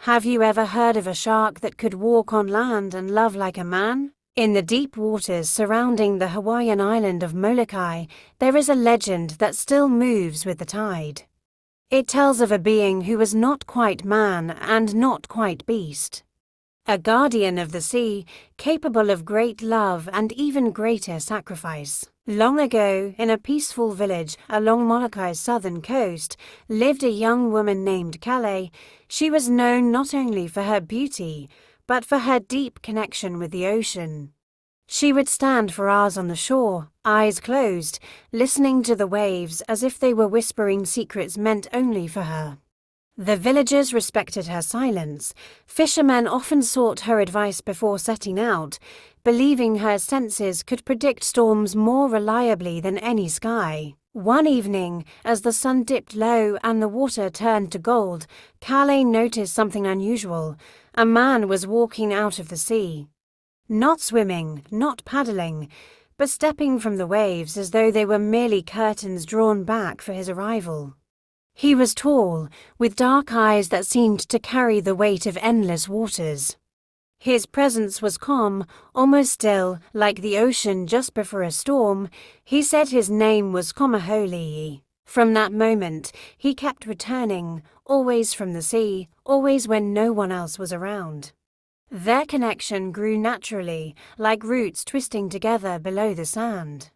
Have you ever heard of a shark that could walk on land and love like a man? In the deep waters surrounding the Hawaiian island of Molokai, there is a legend that still moves with the tide. It tells of a being who was not quite man and not quite beast. A guardian of the sea, capable of great love and even greater sacrifice. Long ago, in a peaceful village along Molokai's southern coast, lived a young woman named Kale. She was known not only for her beauty, but for her deep connection with the ocean. She would stand for hours on the shore, eyes closed, listening to the waves as if they were whispering secrets meant only for her. The villagers respected her silence. Fishermen often sought her advice before setting out, believing her senses could predict storms more reliably than any sky. One evening, as the sun dipped low and the water turned to gold, Kale noticed something unusual. A man was walking out of the sea. Not swimming, not paddling, but stepping from the waves as though they were merely curtains drawn back for his arrival. He was tall, with dark eyes that seemed to carry the weight of endless waters. His presence was calm, almost still, like the ocean just before a storm. He said his name was Kamohoalii. From that moment, he kept returning, always from the sea, always when no one else was around. Their connection grew naturally, like roots twisting together below the sand.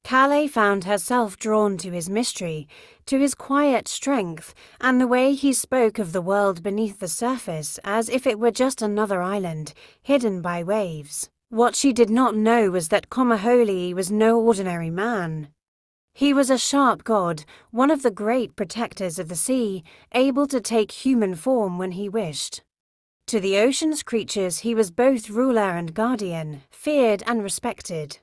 Kale found herself drawn to his mystery, to his quiet strength, and the way he spoke of the world beneath the surface as if it were just another island, hidden by waves. What she did not know was that Kamohoalii was no ordinary man. He was a shark god, one of the great protectors of the sea, able to take human form when he wished. To the ocean's creatures he was both ruler and guardian, feared and respected.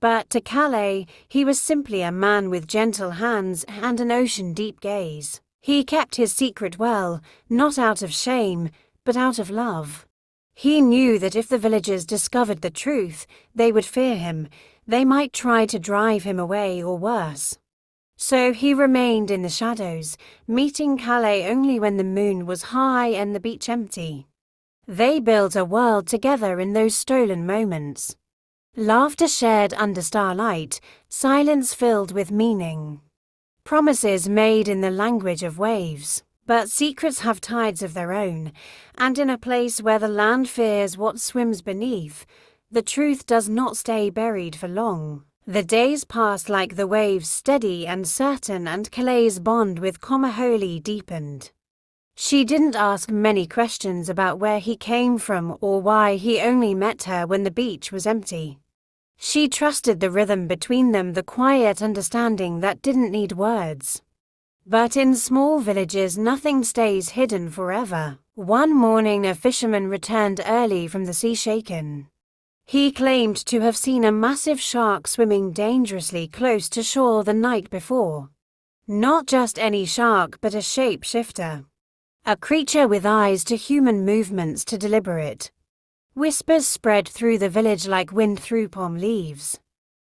But to Kale, he was simply a man with gentle hands and an ocean-deep gaze. He kept his secret well, not out of shame, but out of love. He knew that if the villagers discovered the truth, they would fear him. They might try to drive him away or worse. So he remained in the shadows, meeting Kale only when the moon was high and the beach empty. They built a world together in those stolen moments. Laughter shared under starlight, silence filled with meaning. Promises made in the language of waves. But secrets have tides of their own, and in a place where the land fears what swims beneath, the truth does not stay buried for long. The days passed like the waves, steady and certain, and Kale's bond with Kamohoalii deepened. She didn't ask many questions about where he came from or why he only met her when the beach was empty. She trusted the rhythm between them, the quiet understanding that didn't need words. But in small villages nothing stays hidden forever. One morning a fisherman returned early from the sea shaken. He claimed to have seen a massive shark swimming dangerously close to shore the night before. Not just any shark, but a shape-shifter. A creature with eyes to human movements to deliberate. Whispers spread through the village like wind through palm leaves.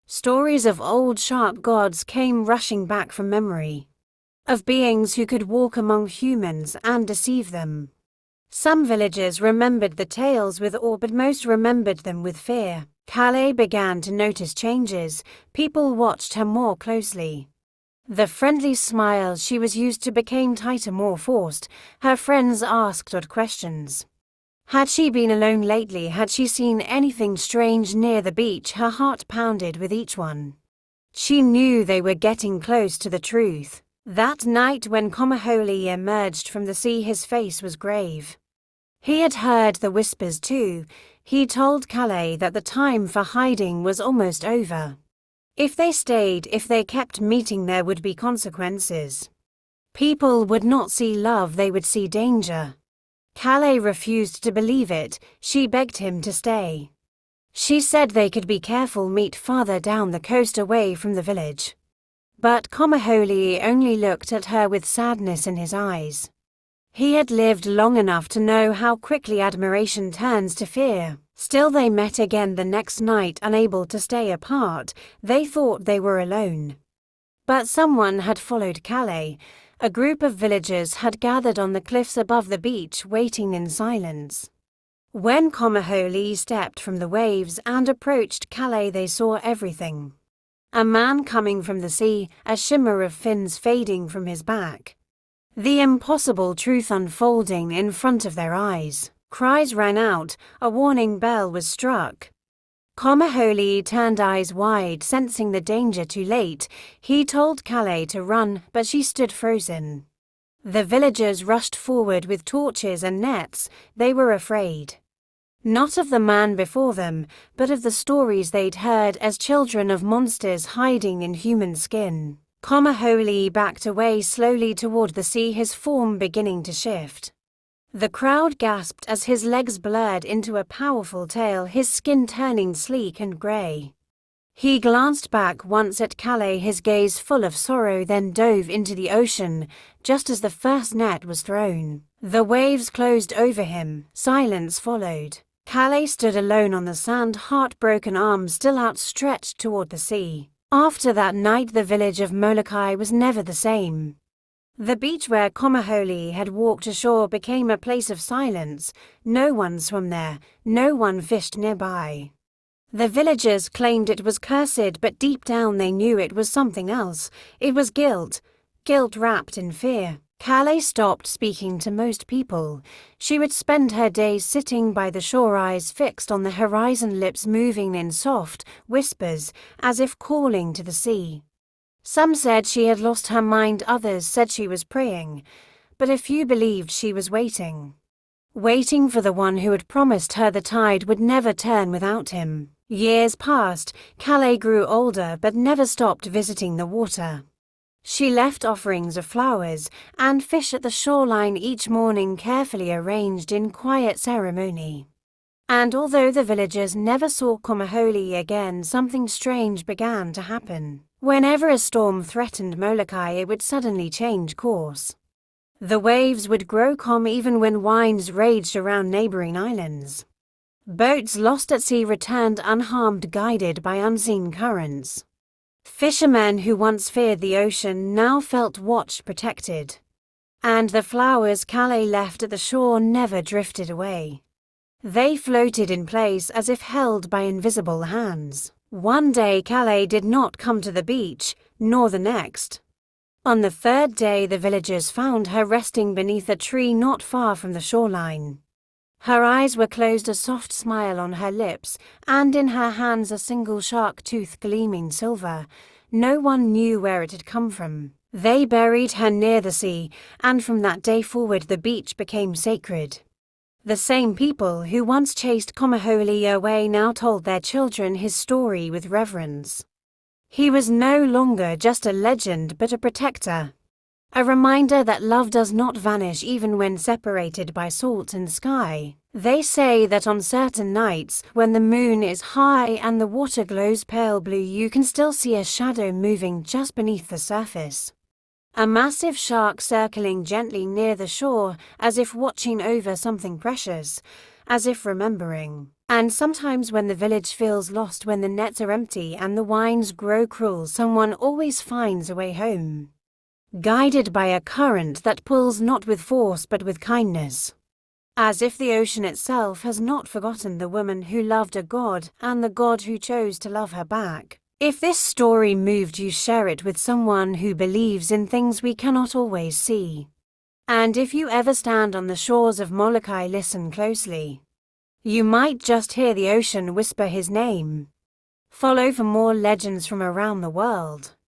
Stories of old shark gods came rushing back from memory. Of beings who could walk among humans and deceive them. Some villagers remembered the tales with awe, but most remembered them with fear. Kale began to notice changes. People watched her more closely. The friendly smiles she was used to became tighter, more forced. Her friends asked odd questions. Had she been alone lately? Had she seen anything strange near the beach? Her heart pounded with each one. She knew they were getting close to the truth. That night when Kamohoalii emerged from the sea, his face was grave. He had heard the whispers too. He told Kale that the time for hiding was almost over. If they stayed, if they kept meeting, there would be consequences. People would not see love, they would see danger. Kale refused to believe it. She begged him to stay. She said they could be careful, meet farther down the coast away from the village. But Kamohoalii only looked at her with sadness in his eyes. He had lived long enough to know how quickly admiration turns to fear. Still they met again the next night, unable to stay apart. They thought they were alone. But someone had followed Kale, A group of villagers had gathered on the cliffs above the beach, waiting in silence. When Kamohoalii stepped from the waves and approached Calais, they saw everything. A man coming from the sea, a shimmer of fins fading from his back. The impossible truth unfolding in front of their eyes. Cries rang out, a warning bell was struck. Kamohoalii turned eyes wide, sensing the danger too late. He told Calais to run, but she stood frozen. The villagers rushed forward with torches and nets. They were afraid. Not of the man before them, but of the stories they'd heard as children of monsters hiding in human skin. Kamohoalii backed away slowly toward the sea, his form beginning to shift. The crowd gasped as his legs blurred into a powerful tail, his skin turning sleek and grey. He glanced back once at Calais, his gaze full of sorrow, then dove into the ocean just as the first net was thrown. The waves closed over him. Silence followed. Calais stood alone on the sand, heartbroken, arms still outstretched toward the sea. After that night, the village of Molokai was never the same. The beach where Kamohoalii had walked ashore became a place of silence. No one swam there, no one fished nearby. The villagers claimed it was cursed, but deep down they knew it was something else. It was guilt wrapped in fear. Calais stopped speaking to most people. She would spend her days sitting by the shore, eyes fixed on the horizon, lips moving in soft whispers, as if calling to the sea. Some said she had lost her mind, others said she was praying, but a few believed she was waiting for the one who had promised her the tide would never turn without him. Years passed. Calais grew older but never stopped visiting the water. She left offerings of flowers and fish at the shoreline each morning, carefully arranged in quiet ceremony. And although the villagers never saw Kamohoalii again, something strange began to happen. Whenever a storm threatened Molokai, it would suddenly change course. The waves would grow calm even when winds raged around neighboring islands. Boats lost at sea returned unharmed, guided by unseen currents. Fishermen who once feared the ocean now felt watched, protected. And the flowers Calais left at the shore never drifted away. They floated in place as if held by invisible hands. One day Calais did not come to the beach, nor the next. On the third day the villagers found her resting beneath a tree not far from the shoreline. Her eyes were closed, a soft smile on her lips, and in her hands a single shark tooth gleaming silver. No one knew where it had come from. They buried her near the sea, and from that day forward the beach became sacred. The same people who once chased Kamohoalii away now told their children his story with reverence. He was no longer just a legend but a protector. A reminder that love does not vanish even when separated by salt and sky. They say that on certain nights, when the moon is high and the water glows pale blue, you can still see a shadow moving just beneath the surface. A massive shark circling gently near the shore, as if watching over something precious, as if remembering. And sometimes when the village feels lost, when the nets are empty and the winds grow cruel, someone always finds a way home. Guided by a current that pulls not with force but with kindness. As if the ocean itself has not forgotten the woman who loved a god and the god who chose to love her back. If this story moved you, share it with someone who believes in things we cannot always see. And if you ever stand on the shores of Molokai, listen closely. You might just hear the ocean whisper his name. Follow for more legends from around the world.